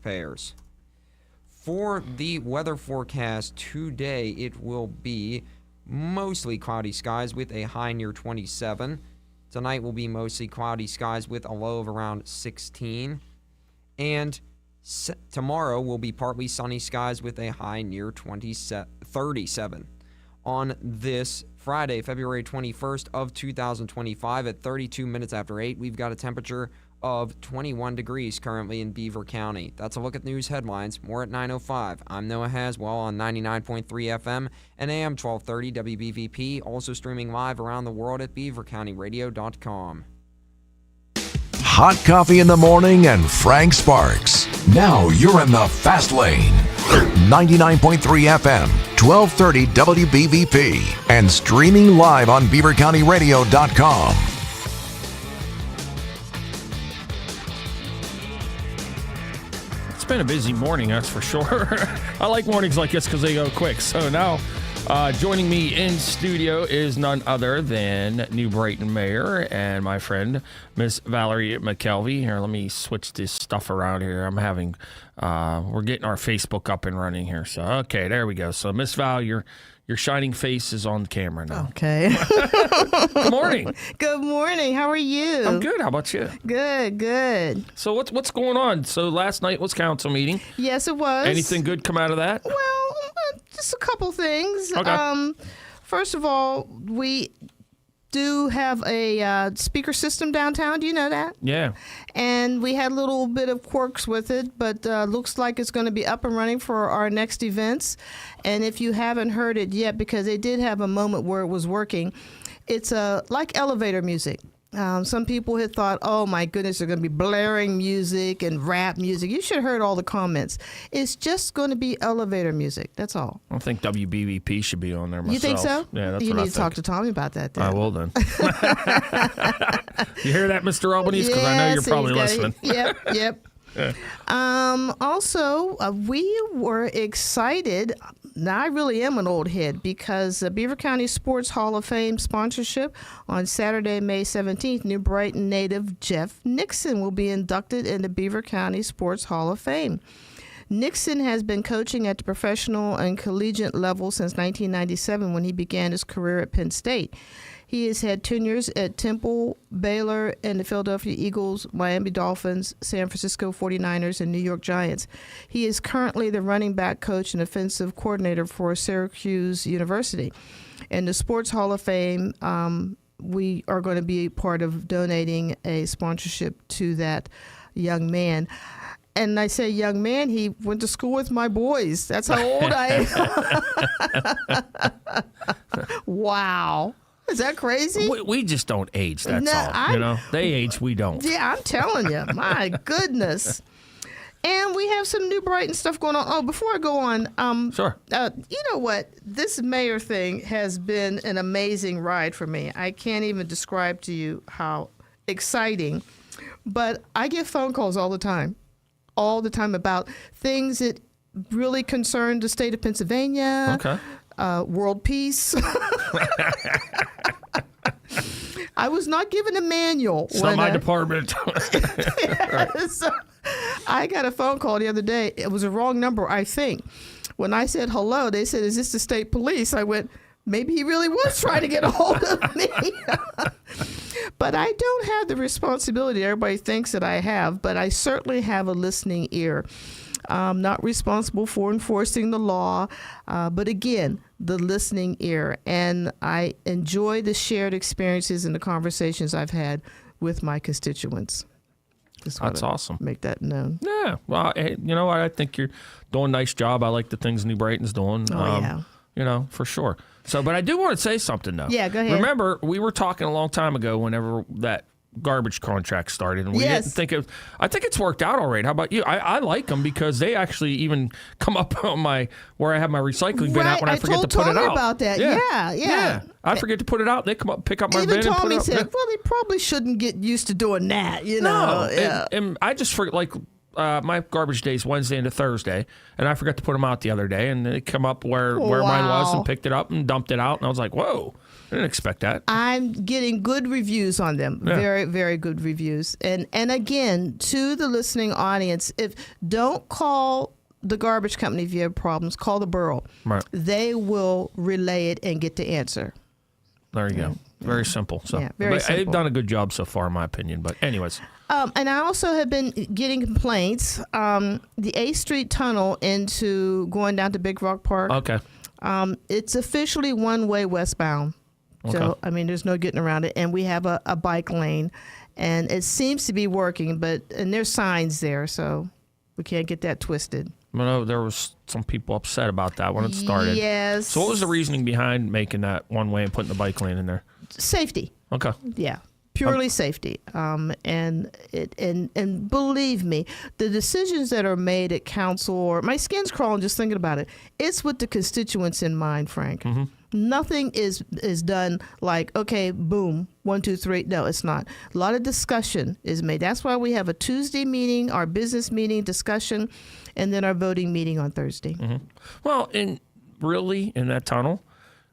taxpayers. For the weather forecast today, it will be mostly cloudy skies with a high near 27. Tonight will be mostly cloudy skies with a low of around 16. And tomorrow will be partly sunny skies with a high near 37. On this Friday, February 21st of 2025 at 32 minutes after 8, we've got a temperature of 21 degrees currently in Beaver County. That's a look at news headlines. More at 9:05. I'm Noah Haswell on 99.3 FM and AM 1230 WBVP, also streaming live around the world at beavercountyradio.com. Hot coffee in the morning and Frank Sparks. Now you're in the fast lane. 99.3 FM, 1230 WBVP, and streaming live on beavercountyradio.com. It's been a busy morning, that's for sure. I like mornings like this because they go quick. So now, joining me in studio is none other than New Brighton Mayor and my friend, Miss Valerie McKelvey. Here, let me switch this stuff around here. We're getting our Facebook up and running here. So, okay, there we go. So, Miss Val, your shining face is on the camera now. Okay. Good morning. Good morning. How are you? I'm good. How about you? Good. So what's going on? So last night was council meeting. Yes, it was. Anything good come out of that? Well, just a couple things. Okay. First of all, we do have a speaker system downtown. Do you know that? Yeah. And we had a little bit of quirks with it, but looks like it's going to be up and running for our next events. And if you haven't heard it yet, because they did have a moment where it was working, it's like elevator music. Some people had thought, oh my goodness, they're going to be blaring music and rap music. You should have heard all the comments. It's just going to be elevator music. That's all. I think WBVP should be on there myself. You think so? Yeah, that's you what I need to talk to Tommy about that then. I will then. You hear that, Mr. Albanese? Because I know you're probably listening. Yep. Also, we were excited. Now, I really am an old head because Beaver County Sports Hall of Fame sponsorship on Saturday, May 17th, New Brighton native Jeff Nixon will be inducted into Beaver County Sports Hall of Fame. Nixon has been coaching at the professional and collegiate level since 1997 when he began his career at Penn State. He has had tenures at Temple, Baylor, and the Philadelphia Eagles, Miami Dolphins, San Francisco 49ers, and New York Giants. He is currently the running back coach and offensive coordinator for Syracuse University. In the Sports Hall of Fame, we are going to be part of donating a sponsorship to that young man. And I say young man, he went to school with my boys. That's how old I am. Wow. Is that crazy? We just don't age, that's all. They age, we don't. Yeah, I'm telling you. My goodness. And we have some New Brighton stuff going on. Oh, before I go on, sure. You know what? This mayor thing has been an amazing ride for me. I can't even describe to you how exciting. But I get phone calls all the time about things that really concern the state of Pennsylvania. Okay. World peace. I was not given a manual. It's not my department. Right. So I got a phone call the other day. It was a wrong number, I think. When I said hello, they said, "Is this the state police?" I went, maybe he really was trying to get a hold of me. But I don't have the responsibility everybody thinks that I have, but I certainly have a listening ear. I'm not responsible for enforcing the law, but again, the listening ear. And I enjoy the shared experiences and the conversations I've had with my constituents. That's awesome. Make that known. Yeah. Well, hey, you know what? I think you're doing a nice job. I like the things New Brighton's doing. Yeah. You know, for sure. So, but I do want to say something, though. Yeah, go ahead. Remember, we were talking a long time ago whenever that garbage contract started, and we didn't think of. I think it's worked out all right. How about you? I like them because they actually even come up on where I have my recycling bin out when I forget to put it out. About that. Yeah. I forget to put it out. They come up, pick up my even bin, and put it Tommy out. said, "Well, they probably shouldn't get used to doing that." You know. No, and I just forget like. My garbage day is Wednesday into Thursday, and I forgot to put them out the other day, and they come up where mine was and picked it up and dumped it out, and I was like, whoa. didn't expect that. I'm getting good reviews on them. Yeah. Very, very good reviews. And again, to the listening audience, don't call the garbage company if you have problems. Call the borough. Right. They will relay it and get the answer. There you go. Very simple. So Yeah, very They've simple. done a good job so far, in my opinion. But anyways. And I also have been getting complaints. The 8th Street Tunnel into going down to Big Rock Park. Okay. It's officially one-way westbound. So, Okay. I mean, there's no getting around it. And we have a bike lane. And it seems to be working, and there's signs there, so we can't get that twisted. I know there was some people upset about that when it started. Yes. So what was the reasoning behind making that one way and putting the bike lane in there? Safety. Okay. Yeah. Purely safety. And believe me, the decisions that are made at council, or my skin's crawling just thinking about it, it's with the constituents in mind, Frank. Mm-hmm. Nothing is done like, okay, boom, 1, 2, 3. No, it's not. A lot of discussion is made. That's why we have a Tuesday meeting, our business meeting, discussion, and then our voting meeting on Thursday. Mm-hmm. Well, and really, in that tunnel,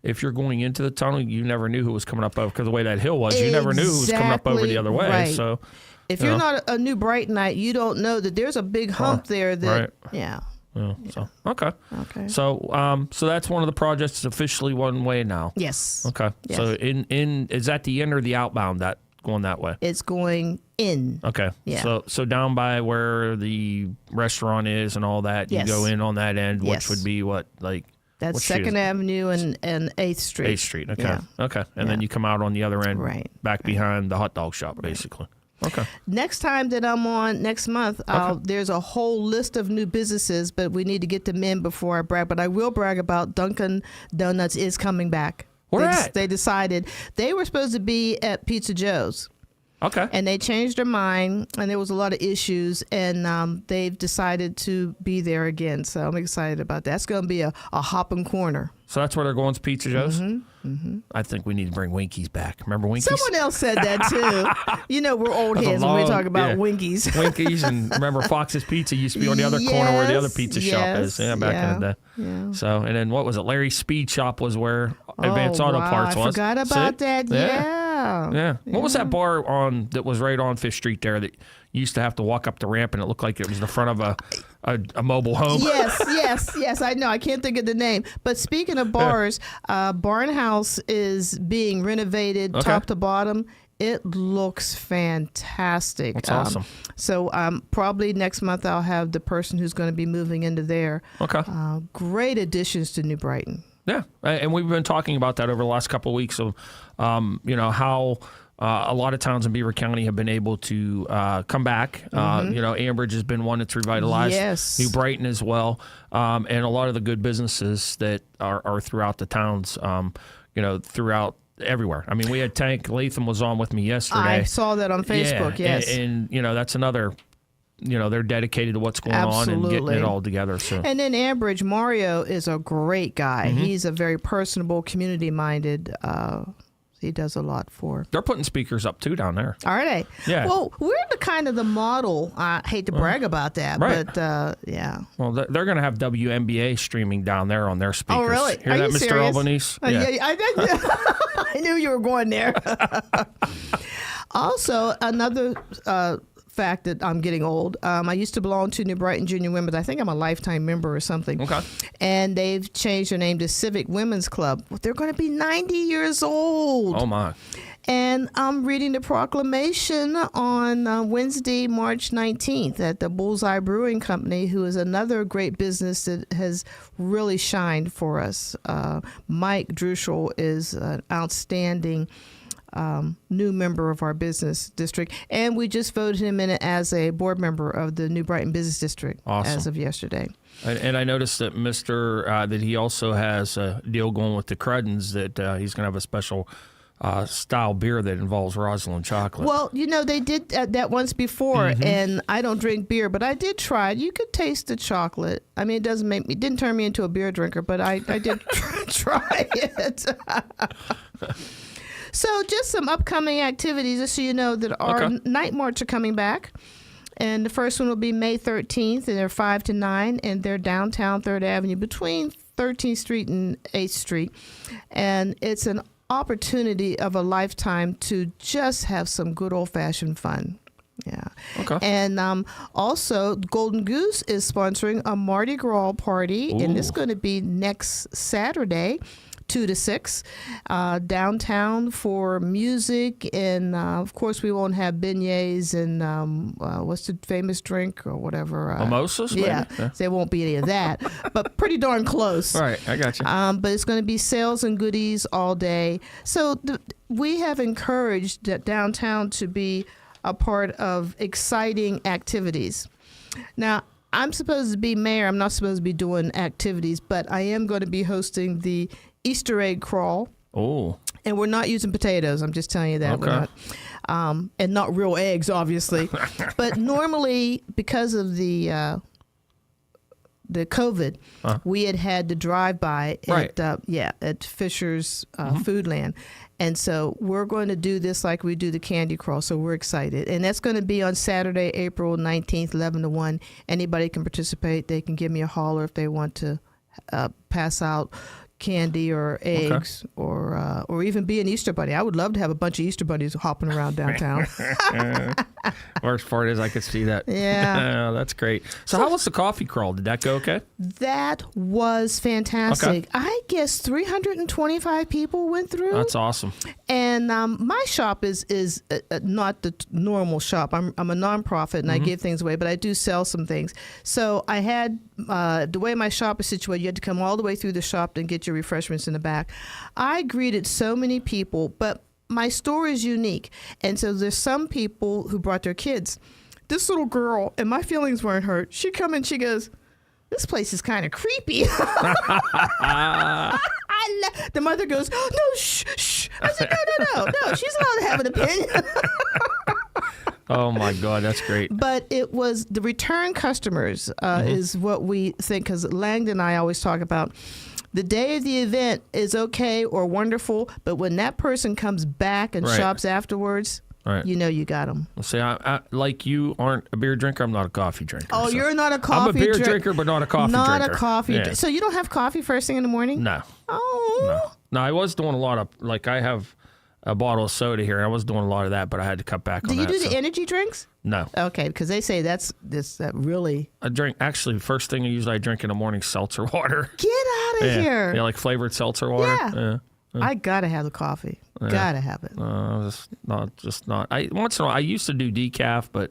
if you're going into the tunnel, you never knew who was coming up over, because the way that hill was, you never knew who was coming up over the other way. Right. So, if you're not a new Brightonite, you don't know that there's a big hump there that, right. yeah. So okay. Okay. So so that's one of the projects that's officially one way now. Yes. Okay. Yes. So in is that the in or the outbound that going that way? It's going in. Okay. Yeah. So down by where the restaurant is and all that, you Yes. go in on that end, Yes. which would be what, like That's what street is 2nd it? Avenue and 8th Street. 8th Street. Okay. Yeah. Okay. And then Yeah. you come out on the other end, Right. back behind the hot dog shop, basically. Okay. Next time that I'm on, next month, there's a whole list of new businesses, but we need to get them in before I brag. But I will brag about Dunkin' Donuts is coming back. Where at? They decided they were supposed to be at Pizza Joe's. Okay. And they changed their mind, and there was a lot of issues, and they've decided to be there again. So I'm excited about that. That's going to be a hopping corner. So that's where they're going to Pizza Joe's? Mm-hmm. I think we need to bring Winkies back. Remember Winkies? Someone else said that, too. You know, we're old heads when we talk about Winkies. Winkies, and remember Fox's Pizza used to be on the other corner where the other pizza shop is. Yeah, back in the day. Yeah. So, and then what was it? Larry's Speed Shop was where Advanced Auto Parts was. I forgot about that. Yeah. Yeah. What was that bar that was right on 5th Street there that you used to have to walk up the ramp and it looked like it was the front of a mobile home? Yes. I know. I can't think of the name. But speaking of bars, Barnhouse is being renovated top to bottom. It looks fantastic. That's awesome. So probably next month I'll have the person who's going to be moving into there. Okay. Great additions to New Brighton. Yeah, and we've been talking about that over the last couple of weeks of, how a lot of towns in Beaver County have been able to come back. Ambridge has been one that's revitalized. Yes. New Brighton as well, and a lot of the good businesses that are throughout the towns. Throughout everywhere. I mean, we had Tank Latham was on with me yesterday. I saw that on Facebook. Yeah, yes, and that's another. They're dedicated to what's going on and getting it all together. So. And then Ambridge, Mario is a great guy. Mm-hmm. He's a very personable, community-minded. He does a lot for. They're putting speakers up too down there. Are they? Yeah. Well, we're the model. I hate to brag about that, right. but yeah. Well, they're going to have WNBA streaming down there on their speakers. Oh, really? Hear Are that, you Mr. serious? Albanese? Yeah, I knew you were going there. Also, another fact that I'm getting old. I used to belong to New Brighton Junior Women's. I think I'm a lifetime member or something. Okay. And they've changed their name to Civic Women's Club. They're going to be 90 years old. Oh, my. And I'm reading the proclamation on Wednesday, March 19th at the Bullseye Brewing Company, who is another great business that has really shined for us. Mike Druschel is an outstanding new member of our business district, and we just voted him in as a board member of the New Brighton Business District as of yesterday. And I noticed that that he also has a deal going with the Cruddens that he's going to have a special style beer that involves Rosalind chocolate. Well, they did that once before, and I don't drink beer, but I did try it. You could taste the chocolate. I mean, it didn't turn me into a beer drinker, but I did try it. So just some upcoming activities, just so you know that our night march are coming back. And the first one will be May 13th, and they're 5 to 9, and they're downtown 3rd Avenue between 13th Street and 8th Street. And it's an opportunity of a lifetime to just have some good old-fashioned fun. Yeah. Okay. And also, Golden Goose is sponsoring a Mardi Gras party, and it's going to be next Saturday, 2 to 6, downtown for music. And, of course, we won't have beignets and what's the famous drink or whatever? Mimosas, maybe? Yeah, there won't be any of that, but pretty darn close. All right, I got you. But it's going to be sales and goodies all day. So we have encouraged that downtown to be a part of exciting activities. Now, I'm supposed to be mayor. I'm not supposed to be doing activities, but I am going to be hosting the Easter egg crawl. Oh. And we're not using potatoes. I'm just telling you that. Okay. We're not, and not real eggs, obviously. But normally, because of the COVID, we had to drive by at Fisher's Foodland. And so we're going to do this like we do the candy crawl. So we're excited. And that's going to be on Saturday, April 19th, 11 to 1. Anybody can participate. They can give me a holler if they want to pass out candy or eggs or even be an Easter bunny. I would love to have a bunch of Easter bunnies hopping around downtown. Worst part is I could see that. Yeah. That's great. So how was the coffee crawl? Did that go okay? That was fantastic. Okay. I guess 325 people went through. That's awesome. And my shop is not the normal shop. I'm a nonprofit and I give things away, but I do sell some things. So I had the way my shop is situated, you had to come all the way through the shop and get your refreshments in the back. I greeted so many people, but my store is unique. And so there's some people who brought their kids. This little girl, and my feelings weren't hurt, she come in, she goes, "This place is kind of creepy." The mother goes, "No, shh." I said, no. She's allowed to have an opinion. Oh, my God. That's great. But it was the return customers is what we think, because Langdon and I always talk about the day of the event is okay or wonderful, but when that person comes back and shops afterwards, you know you got them. Well, see, I like you aren't a beer drinker. I'm not a coffee drinker. Oh, so you're not a coffee drinker. I'm a beer drinker, but not a coffee drinker. Not a coffee drinker. So you don't have coffee first thing in the morning? No. Oh. No, I was doing a lot of, like, I have a bottle of soda here, and I was doing a lot of that, but I had to cut back on that. Do you do the energy drinks? No. Okay, because they say that really. I drink, actually, first thing I drink in the morning is seltzer water. Get out of here. Yeah, like flavored seltzer water. Yeah. I got to have the coffee. Got to have it. Just not. Once in a while, I used to do decaf, but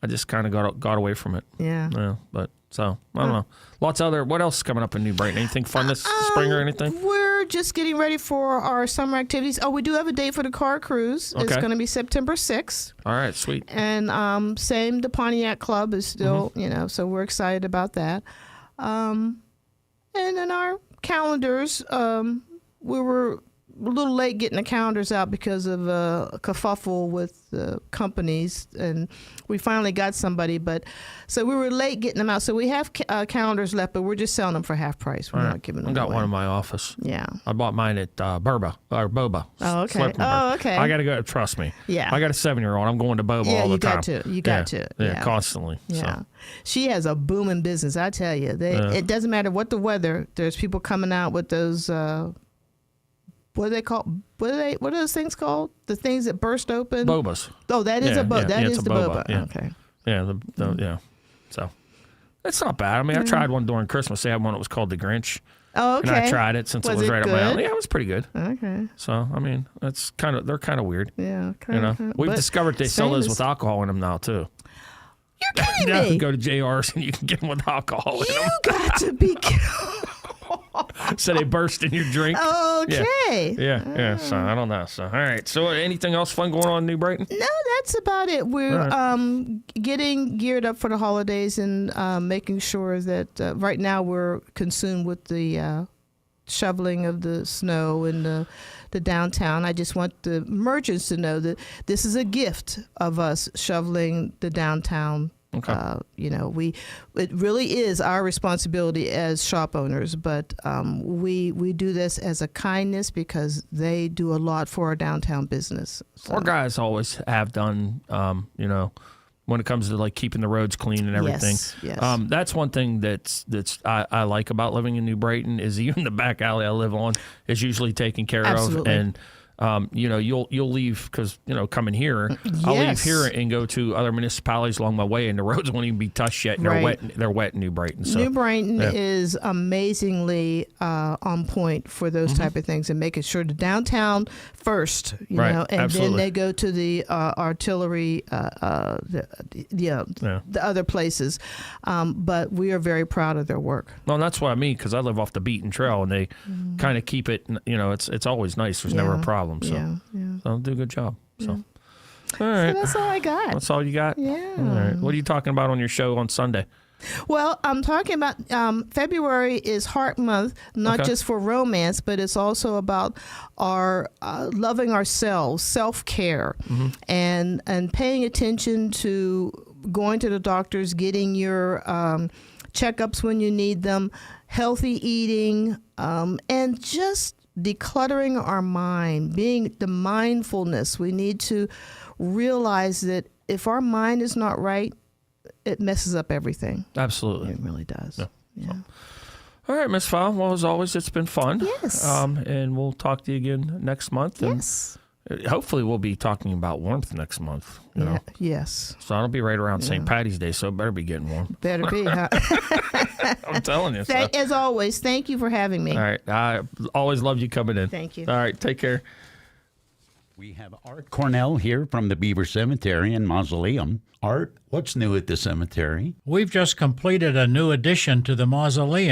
I just kind of got away from it. Yeah. But so, I don't know. Lots of other, what else is coming up in New Brighton? Anything fun this spring or anything? We're just getting ready for our summer activities. Oh, we do have a date for the car cruise. Okay. It's going to be September 6th. All right, sweet. And the Pontiac Club is still, so we're excited about that. And in our calendars, we were a little late getting the calendars out because of a kerfuffle with companies, and we finally got somebody, but so we were late getting them out. So we have calendars left, but we're just selling them for half price. We're not giving them away. I got one in my office. Yeah. I bought mine at Boba. Oh, okay. Oh, okay. I got to go. Trust me. Yeah. I got a 7-year-old. I'm going to Boba all the time. You got to. Yeah, constantly. Yeah. So. She has a booming business, I tell you. It doesn't matter what the weather. There's people coming out with those. What are they called? What are those things called? The things that burst open? Bobas. Oh, that is a boba. That is the boba. Yeah. Okay. Yeah, yeah. So it's not bad. I mean, I tried one during Christmas. They had one that was called the Grinch. Oh, okay. And I tried it since it was right up my alley. Yeah, it was pretty good. Okay. So I mean, they're kind of weird. Yeah. We've discovered they sell those with alcohol in them now too. You're kidding now me. You go to JR's and you can get them with alcohol in them. You got to be kidding. So they burst in your drink. Okay. Yeah. So I don't know. So all right. So anything else fun going on in New Brighton? No, that's about it. We're getting geared up for the holidays and making sure that right now we're consumed with the shoveling of the snow in the downtown. I just want the merchants to know that this is a gift of us shoveling the downtown. Okay. It really is our responsibility as shop owners, but we do this as a kindness because they do a lot for our downtown business. So. Our guys always have done, when it comes to like keeping the roads clean and everything. Yes. That's one thing that's I like about living in New Brighton is even the back alley I live on is usually taken care Absolutely. of. And you'll leave because coming here, I'll leave Yes. here and go to other municipalities along my way, and the roads won't even be touched yet. And Right. they're wet in New Brighton. So New Brighton yeah. is amazingly on point for those type of things and making sure the downtown first, you Right. know, and Absolutely. then they go to the artillery, the other places. But we are very proud of their work. Well, that's what I mean because I live off the beaten trail, and they kind of keep it. It's always nice. There's never a Yeah. problem. So, Yeah. so they'll do a good job. So, all So right. that's all I got. That's all you got? Yeah. All right. What are you talking about on your show on Sunday? Well, I'm talking about February is Heart Month, not Okay. just for romance, but it's also about our loving ourselves, self-care, and paying attention to going to the doctors, getting your checkups when you need them, healthy eating, and just decluttering our mind, being the mindfulness. We need to realize that if our mind is not right, it messes up everything. Absolutely. It really does. Yeah. All right, Miss Fowle. Well, as always, it's been fun. Yes. And we'll talk to you again next month. And Yes. hopefully, we'll be talking about warmth next month. You know, Yes. so that'll be right around St. Patty's Day. So it better be getting warm. Better be, huh? I'm telling you. So. As always, thank you for having me. All right. I always loved you coming in. Thank you. All right. Take care. We have Art Cornell here from the Beaver Cemetery and Mausoleum. Art, what's new at the cemetery? We've just completed a new addition to the mausoleum.